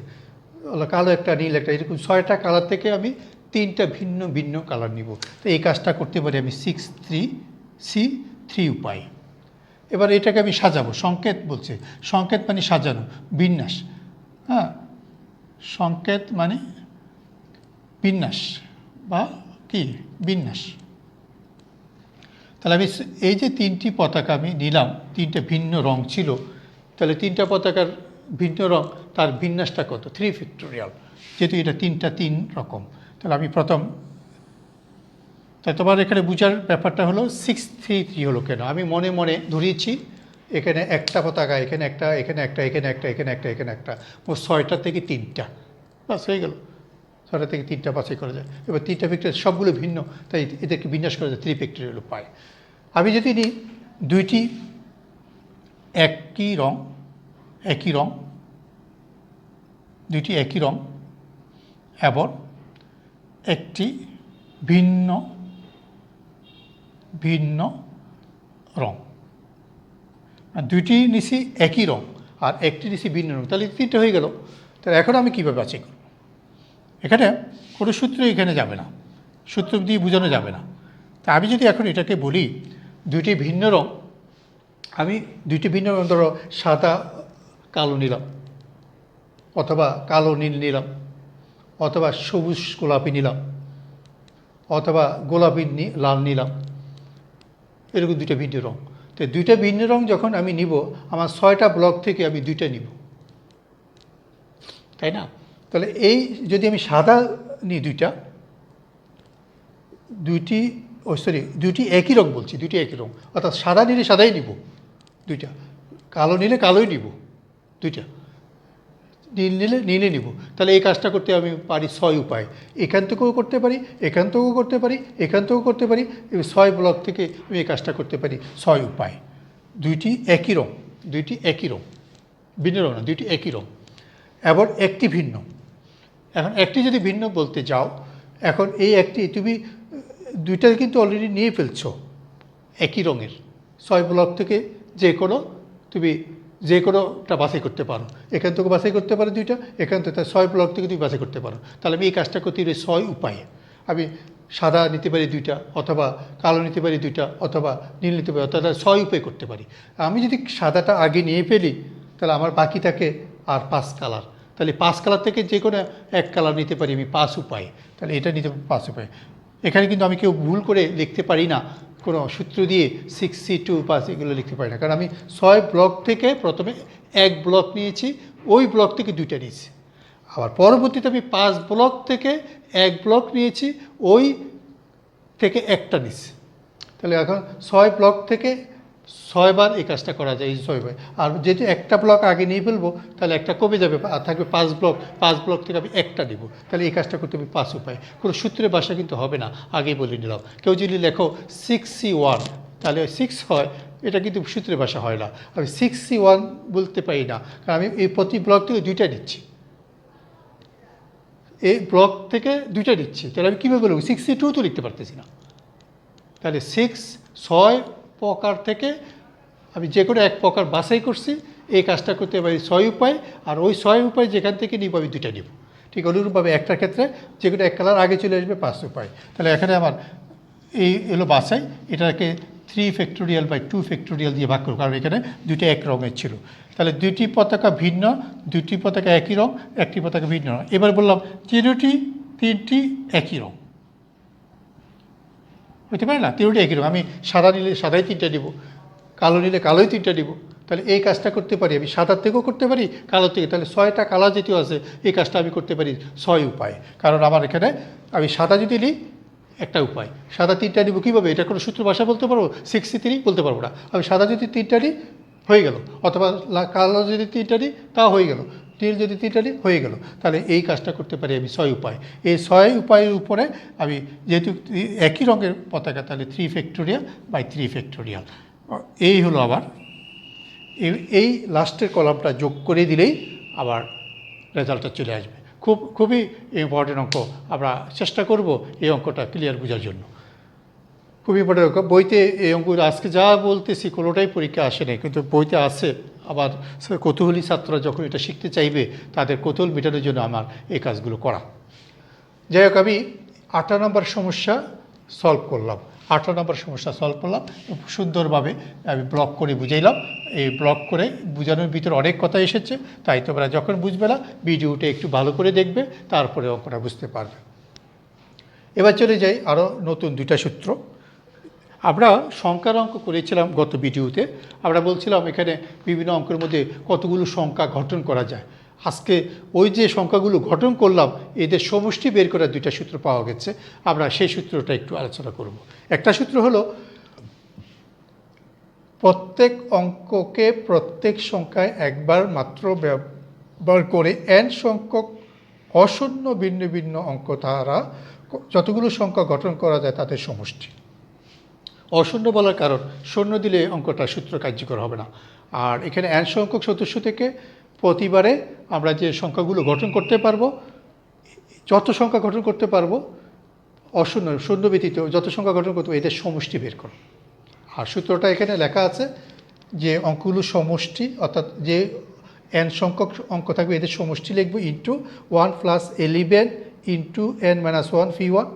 কালো একটা, নীল একটা, এরকম 6টা কালার থেকে আমি 3টা ভিন্ন ভিন্ন কালার নিব। তো এই কাজটা করতে পারি আমি 6-3 উপায়। এবার এটাকে আমি সাজাবো, সংকেত বলছে, সংকেত মানে সাজানো, বিন্যাস। হ্যাঁ, সংকেত মানে বিন্যাস বা কি বিন্যাস। তাহলে আমি এই যে 3টি পতাকা আমি নিলাম, 3টে ভিন্ন রং ছিল, তাহলে 3টা পতাকার ভিন্ন রং, তার বিন্যাসটা কত? 3 ফ্যাক্টোরিয়াল। যেহেতু এটা 3 রকম, তাহলে আমি প্রথম, তাই তোমার এখানে বুঝার ব্যাপারটা হলো 6-3 হলো কেন। আমি মনে মনে ধরিয়েছি এখানে একটা পতাকা, এখানে একটা, এখানে একটা, এখানে একটা, এখানে একটা, এখানে একটা, ও 6টা থেকে 3টা, বাস হয়ে গেল। 6টা থেকে 3টা বাছাই করা যায়। এবার 3টা ফ্যাক্টরিয়াল সবগুলো ভিন্ন, তাই এদেরকে বিন্যাস করা যায় 3 ফ্যাক্টোরিয়াল উপায়। আমি যদি নিই 2টি একই রং, 2টি একই রং এবং একটি ভিন্ন রং, 2টি নিছি একই রং আর একটি নিছি ভিন্ন রং, তাহলে 3টা হয়ে গেল। তাহলে এখন আমি কীভাবে বাছাই করব? এখানে কোনো সূত্র এখানে যাবে না, সূত্র দিয়ে বোঝানো যাবে না। তা আমি যদি এখন এটাকে বলি 2টি ভিন্ন রং, আমি 2টি ভিন্ন রং, ধরো সাদা কালো নিলাম, অথবা কালো নীল নিলাম, অথবা সবুজ গোলাপি নিলাম, অথবা গোলাপি লাল নিলাম, এরকম 2টা ভিন্ন রং। তো 2টা ভিন্ন রং যখন আমি নিব, আমার 6টা ব্লক থেকে আমি 2টা নিব, তাই না? তাহলে এই যদি আমি সাদা নিই 2টি একই রং বলছি, 2টি একই রং, অর্থাৎ সাদা নিলে সাদাই নিব 2টা, কালো নিলে কালোই নিব 2টা, নীল নিলে নীলে নিব। তাহলে এই কাজটা করতে আমি পারি 6 উপায়। এখান থেকেও করতে পারি, এখান থেকেও করতে পারি, এখান থেকেও করতে পারি। 6 ব্লক থেকে আমি এই কাজটা করতে পারি 6 উপায়। 2টি একই রং, ভিন্ন রং না, 2টি একই রং এবং একটি ভিন্ন। এখন একটি যদি ভিন্ন বলতে যাও, এখন এই একটি তুমি 2টা কিন্তু অলরেডি নিয়ে ফেলছো একই রঙের, 6 ব্লক থেকে যে কোনোটা বাছাই করতে পারো। এখান থেকে বাছাই করতে পারো 2টা, এখান থেকে 6 ব্লক থেকে তুমি বাছাই করতে পারো। তাহলে আমি এই কাজটা করতে পারি 6 উপায়ে। আমি সাদা নিতে পারি 2টা, অথবা কালো নিতে পারি 2টা, অথবা নীল নিতে পারি, অর্থাৎ 6 উপায় করতে পারি। আমি যদি সাদাটা আগে নিয়ে ফেলি, তাহলে আমার বাকি থাকে আর 5 কালার। তাহলে 5 কালার থেকে যে কোনো এক কালার নিতে পারি আমি 5 উপায়ে। তাহলে এটা নিতে 5 উপায়। এখানে কিন্তু আমি কেউ ভুল করে লিখতে পারি না, কোনো সূত্র দিয়ে 6C2 5 এগুলো লিখতে পারি না, কারণ আমি 6 ব্লক থেকে প্রথমে 1 ব্লক নিয়েছি, ওই ব্লক থেকে 2টা নিয়েছি। আবার পরবর্তীতে আমি 5 ব্লক থেকে 1 ব্লক নিয়েছি, ওই থেকে একটা নিয়েছি। তাহলে এখন 6 ব্লক থেকে 6 বার এই কাজটা করা যায়, এই 6 বার। আর যেহেতু একটা ব্লক আগে নিয়ে ফেলবো, তাহলে একটা কমে যাবে, আর থাকবে 5 ব্লক। 5 ব্লক থেকে আমি একটা নিব, তাহলে এই কাজটা করতে আমি 5 উপায়। কোনো সূত্রের ভাষা কিন্তু হবে না, আগেই বলে নিলাম। কেউ যদি লেখো 6C1, তাহলে 6 হয়, এটা কিন্তু সূত্রের ভাষা হয় না। আমি 6C1 বলতে পারি না, কারণ আমি এই প্রতি ব্লক থেকে 2টা নিচ্ছি, এই ব্লক থেকে 2টা নিচ্ছি। তাহলে আমি কীভাবে বলবো? 6C2 তো লিখতে পারতেছি না। তাহলে 6 প্রকার থেকে আমি যে কোনো এক প্রকার বাছাই করছি, এই কাজটা করতে পারি 6 উপায়, আর ওই 6 উপায় যেখান থেকে নিব আমি 2টা নিব। ঠিক অনুরূপভাবে একটার ক্ষেত্রে যে কোনো এক কালার আগে চলে আসবে 5 উপায়। তাহলে এখানে আমার এই এলো বাছাই, এটাকে 3 ফ্যাক্টোরিয়াল বাই 2 ফ্যাক্টোরিয়াল দিয়ে ভাগ করব, কারণ এখানে 2টা এক রঙের ছিল। তাহলে 2টি পতাকা ভিন্ন, 2টি পতাকা একই রং, একটি পতাকা ভিন্ন রং। এবার বললাম 3টি একই রং হতে পারে না, 3টি একই রং। আমি সাদা নিলে সাদাই 3টা নিব, কালো নিলে কালোই 3টা নিব। তাহলে এই কাজটা করতে পারি আমি সাদার থেকেও করতে পারি, কালো থেকে। তাহলে 6টা কালার যেহেতু আছে, এই কাজটা আমি করতে পারি 6 উপায়। কারণ আমার এখানে আমি সাদা যদি নিই একটা উপায়, সাদা 3টা নিব কীভাবে, এটা কোনো সূত্র ভাষা বলতে পারবো? 63 বলতে পারবো না। আমি সাদা যদি 3টা নিই হয়ে গেল, অথবা কালো যদি 3টা নিই তাও হয়ে গেল, নীল যদি 3টা নিই হয়ে গেল। তাহলে এই কাজটা করতে পারি আমি 6 উপায়। এই 6 উপায়ের উপরে আমি যেহেতু একই রঙের পতাকা, তাহলে 3 ফ্যাক্টোরিয়াল বাই 3 ফ্যাক্টোরিয়াল। এই হলো আবার এই লাস্টের কলামটা যোগ করে দিলেই আবার রেজাল্টটা চলে আসবে। খুবই ইম্পর্টেন্ট অঙ্ক। আমরা চেষ্টা করব এই অঙ্কটা ক্লিয়ার বোঝার জন্য। খুবই ইম্পর্টেন্ট অঙ্ক। বইতে এই অঙ্কগুলো আজকে যা বলতেছি কোনোটাই পরীক্ষা আসে নাই, কিন্তু বইতে আছে। আবার কৌতূহলী ছাত্ররা যখন এটা শিখতে চাইবে, তাদের কৌতূহল মেটানোর জন্য আমার এই কাজগুলো করা। যাই হোক, আমি 18 নম্বর সমস্যা সলভ করলাম। 18 নম্বর সমস্যা সলভ করলাম সুন্দরভাবে, আমি ব্লক করে বুঝাইলাম। এই ব্লক করে বোঝানোর ভিতরে অনেক কথা এসেছে, তাই তোমরা যখন বুঝবে না ভিডিওটা একটু ভালো করে দেখবে, তারপরে অঙ্কটা বুঝতে পারবে। এবার চলে যাই আরও নতুন 2টা সূত্র। আমরা সংখ্যার অঙ্ক করেছিলাম গত ভিডিওতে। আমরা বলছিলাম এখানে বিভিন্ন অঙ্কের মধ্যে কতগুলো সংখ্যা গঠন করা যায়। আজকে ওই যে সংখ্যাগুলো গঠন করলাম, এদের সমষ্টি বের করার 2টা সূত্র পাওয়া গেছে। আমরা সেই সূত্রটা একটু আলোচনা করব। একটা সূত্র হলো প্রত্যেক অঙ্ককে প্রত্যেক সংখ্যায় একবার মাত্র ব্যবহার করে n সংখ্যক অশূন্য ভিন্ন ভিন্ন অঙ্ক দ্বারা যতগুলো সংখ্যা গঠন করা যায় তাদের সমষ্টি। অশূন্য বলার কারণ, শূন্য দিলে অঙ্কটা সূত্র কার্যকর হবে না। আর এখানে n সংখ্যক সদস্য থেকে প্রতিবারে আমরা যে সংখ্যাগুলো গঠন করতে পারবো, যত সংখ্যা গঠন করতে পারবো অশূন্য, শূন্য ব্যতীত যত সংখ্যা গঠন করতে এদের সমষ্টি বের করো। আর সূত্রটা এখানে লেখা আছে যে অঙ্কগুলোর সমষ্টি, অর্থাৎ যে n সংখ্যক অঙ্ক থাকবে এদের সমষ্টি লিখবো ইন্টু 1 + 11 ইন্টু n-1 φ1,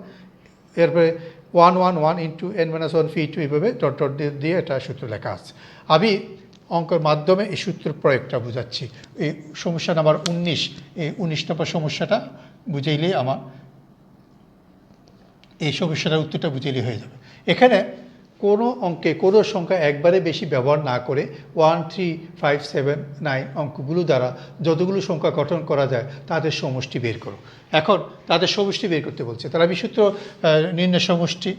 এরপরে 1 1 1 ইন্টু n-1 φ2, এইভাবে ডট ডট দিয়ে এটা সূত্র লেখা আছে। আমি অঙ্কের মাধ্যমে এই সূত্রের প্রয়োগটা বুঝাচ্ছি। এই সমস্যা নাম্বার 19, এই 19 নম্বর সমস্যাটা বুঝাইলেই আমার এই সমস্যাটার উত্তরটা বুঝাইলেই হয়ে যাবে। এখানে কোনো অঙ্কে কোনো সংখ্যা একবারে বেশি ব্যবহার না করে 1 3 5 7 9 অঙ্কগুলো দ্বারা যতগুলো সংখ্যা গঠন করা যায় তাদের সমষ্টি বের করো। এখন তাদের সমষ্টি বের করতে বলছে, তাহলে আমি সূত্র নির্ণয় সমষ্টি।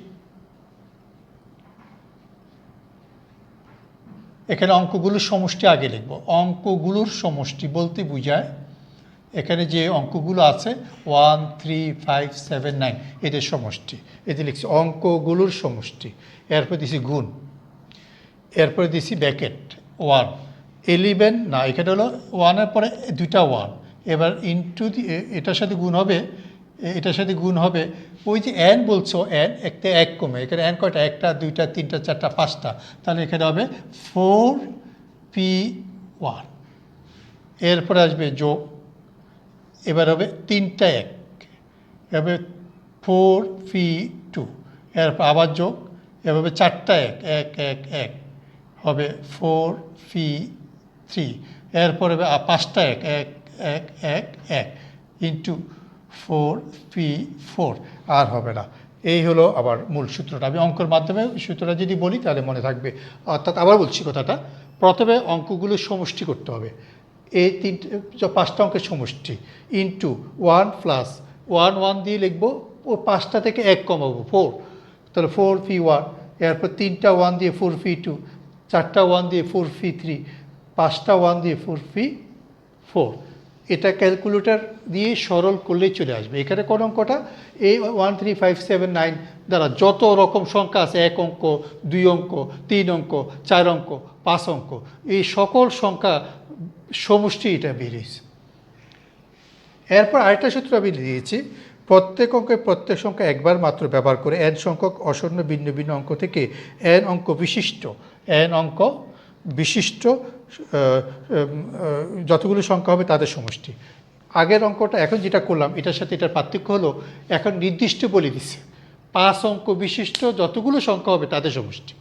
এখানে অঙ্কগুলোর সমষ্টি আগে লিখব। অঙ্কগুলোর সমষ্টি বলতে বোঝায় এখানে যে অঙ্কগুলো আছে 1 3 5 7 9 এদের সমষ্টি, এদের লিখছি অঙ্কগুলোর সমষ্টি। এরপর দিছি গুণ, এরপরে দিছি ব্র্যাকেট 1 11 না, এখানে হলো 1-এর পরে 2টা 1, এবার ইন্টু এটার সাথে গুণ হবে, এটার সাথে গুণ হবে। ওই যে n বলছো n একটা 1 কমে, এখানে n কয়টা, 1টা 2টা 3টা 4টা 5টা, তাহলে এখানে হবে 4p1। এরপরে আসবে যোগ, এবার হবে 3টা 1, এভাবে 4p2, এরপর আবার যোগ, এভাবে 4টা 1 1 1 1 হবে 4p3, এরপরে 5টা 1 1 1 1 1 ইন্টু 4p4, আর হবে না। এই হলো আবার মূল সূত্রটা। আমি অঙ্কের মাধ্যমে সূত্রটা যদি বলি তাহলে মনে থাকবে। অর্থাৎ আবার বলছি কথাটা, প্রথমে অঙ্কগুলোর সমষ্টি করতে হবে। এই 5টা অঙ্কের সমষ্টি ইন্টু 1 + 1 1 দিয়ে লিখবো, ও 5টা থেকে 1 কমাবো 4, তাহলে 4p1, এরপর 3টা 1 দিয়ে 4p2, 4টা 1 দিয়ে 4p3, 5টা 1 দিয়ে 4p4। এটা ক্যালকুলেটর দিয়ে সরল করলেই চলে আসবে। এখানে কোন অঙ্কটা এই 1 3 5 7 9 দ্বারা যত রকম সংখ্যা আছে, 1 অঙ্ক 2 অঙ্ক 3 অঙ্ক 4 অঙ্ক 5 অঙ্ক, এই সকল সংখ্যা সমষ্টি এটা বেরিয়েছে। এরপর আরেকটা সূত্র আমি দিয়েছি, প্রত্যেক অঙ্কে প্রত্যেক সংখ্যা একবার মাত্র ব্যবহার করে n সংখ্যক অশূন্য ভিন্ন ভিন্ন অঙ্ক থেকে n অঙ্ক বিশিষ্ট যতগুলো সংখ্যা হবে তাদের সমষ্টি। আগের অঙ্কটা এখন যেটা করলাম এটার সাথে এটার পার্থক্য হলো এখন নির্দিষ্ট বলে দিচ্ছে 5 অঙ্ক বিশিষ্ট যতগুলো সংখ্যা হবে তাদের সমষ্টি।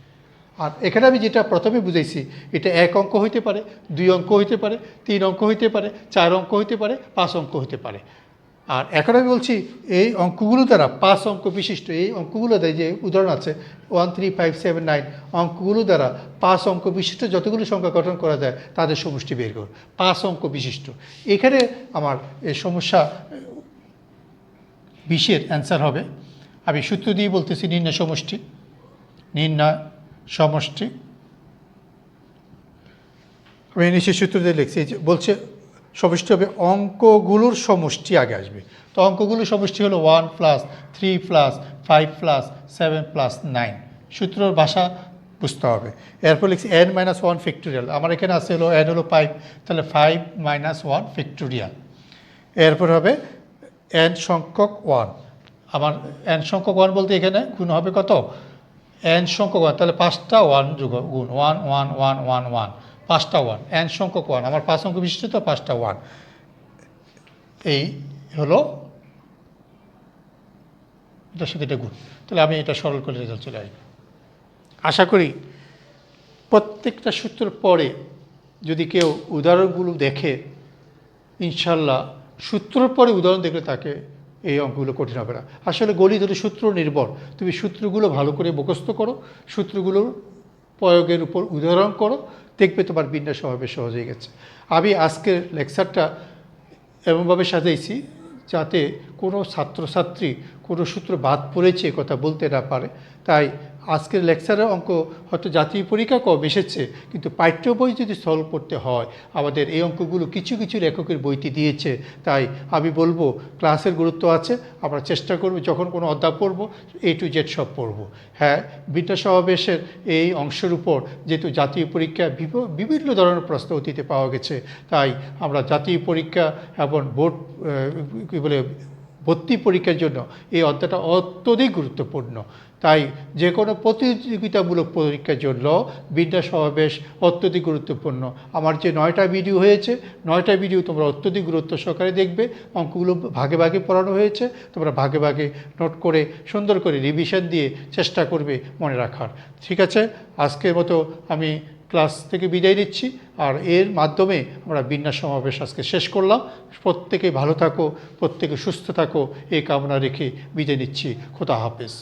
আর এখানে আমি যেটা প্রথমে বুঝাইছি এটা 1 অঙ্ক হইতে পারে, 2 অঙ্ক হইতে পারে, 3 অঙ্ক হইতে পারে, 4 অঙ্ক হইতে পারে, 5 অঙ্ক হইতে পারে। আর এখন আমি বলছি এই অঙ্কগুলো দ্বারা 5 অঙ্ক বিশিষ্ট এই অঙ্কগুলো দ্বারা যে উদাহরণ আছে 1 3 5 7 9 অঙ্কগুলো দ্বারা 5 অঙ্ক বিশিষ্ট যতগুলো সংখ্যা গঠন করা যায় তাদের সমষ্টি বের করো। 5 অঙ্ক বিশিষ্ট এখানে আমার এই সমস্যা 20-এর অ্যান্সার হবে। আমি সূত্র দিয়ে বলতেছি নির্ণয় সমষ্টি আমি নিচে সূত্র দিয়ে লিখছি বলছে সমষ্টি হবে অঙ্কগুলোর সমষ্টি আগে আসবে। তো অঙ্কগুলোর সমষ্টি হলো 1 + 3 + 5 + 7 + 9। সূত্রর ভাষা বুঝতে হবে। এরপর লিখছি n - 1 ফ্যাক্টোরিয়াল। আমার এখানে আছে হলো n হলো 5, তাহলে 5 - 1 ফ্যাক্টোরিয়াল। এরপর হবে n সংখ্যক 1। আমার n সংখ্যক 1 বলতে এখানে গুণ হবে কত? n সংখ্যক 1, তাহলে 5টা 1 গুণ 1 1 1 1 1, 5টা 1, n সংখ্যক 1। আমার 5 অঙ্ক বিশিষ্ট তো 5টা 1। এই হলো এটার সাথে এটা গুণ, তাহলে আমি এটা সরল করে রেজাল্ট চলে আসবে। আশা করি প্রত্যেকটা সূত্রের পরে যদি কেউ উদাহরণগুলো দেখে ইনশাল্লাহ সূত্রের পরে উদাহরণ দেখলে তাকে এই অঙ্কগুলো কঠিন হবে না। আসলে গণিত হলো সূত্র নির্ভর। তুমি সূত্রগুলো ভালো করে মুখস্থ করো, সূত্রগুলোর প্রয়োগের উপর উদাহরণ করো, দেখবে তোমার বিন্যাস হবে সহজ হয়ে গেছে। আমি আজকের লেকচারটা এমনভাবে সাজাইছি যাতে কোনো ছাত্রছাত্রী কোনো সূত্র বাদ পড়েছে কথা বলতে না পারে। তাই আজকের লেকচারের অঙ্ক হয়তো জাতীয় পরীক্ষা কম এসেছে, কিন্তু পাঠ্য বই যদি সলভ করতে হয় আমাদের এই অঙ্কগুলো কিছু কিছু লেখকের বইতে দিয়েছে। তাই আমি বলবো ক্লাসের গুরুত্ব আছে, আমরা চেষ্টা করব যখন কোনো অধ্যায় পড়ব A to Z সব পড়ব। হ্যাঁ, বিন্যাস সমাবেশের এই অংশের উপর যেহেতু জাতীয় পরীক্ষা বিভিন্ন ধরনের প্রশ্ন অতীতে পাওয়া গেছে, তাই আমরা জাতীয় পরীক্ষা এবং বোর্ড কী বলে ভর্তি পরীক্ষার জন্য এই অধ্যায়টা অত্যধিক গুরুত্বপূর্ণ। তাই যে কোনো প্রতিযোগিতামূলক পরীক্ষার জন্য বিন্যাস সমাবেশ অত্যধিক গুরুত্বপূর্ণ। আমার যে 9টা ভিডিও হয়েছে 9টা ভিডিও তোমরা অত্যধিক গুরুত্ব সহকারে দেখবে। অঙ্কগুলো ভাগে ভাগে পড়ানো হয়েছে, তোমরা ভাগে ভাগে নোট করে সুন্দর করে রিভিশন দিয়ে চেষ্টা করবে মনে রাখার। ঠিক আছে, আজকের মতো আমি ক্লাস থেকে বিদায় নিচ্ছি। আর এর মাধ্যমে আমরা বিন্যাস সমাবেশ আজকে শেষ করলাম। প্রত্যেকে ভালো থাকো, প্রত্যেকে সুস্থ থাকো এই কামনা রেখে বিদায় নিচ্ছি। খোদা হাফেজ।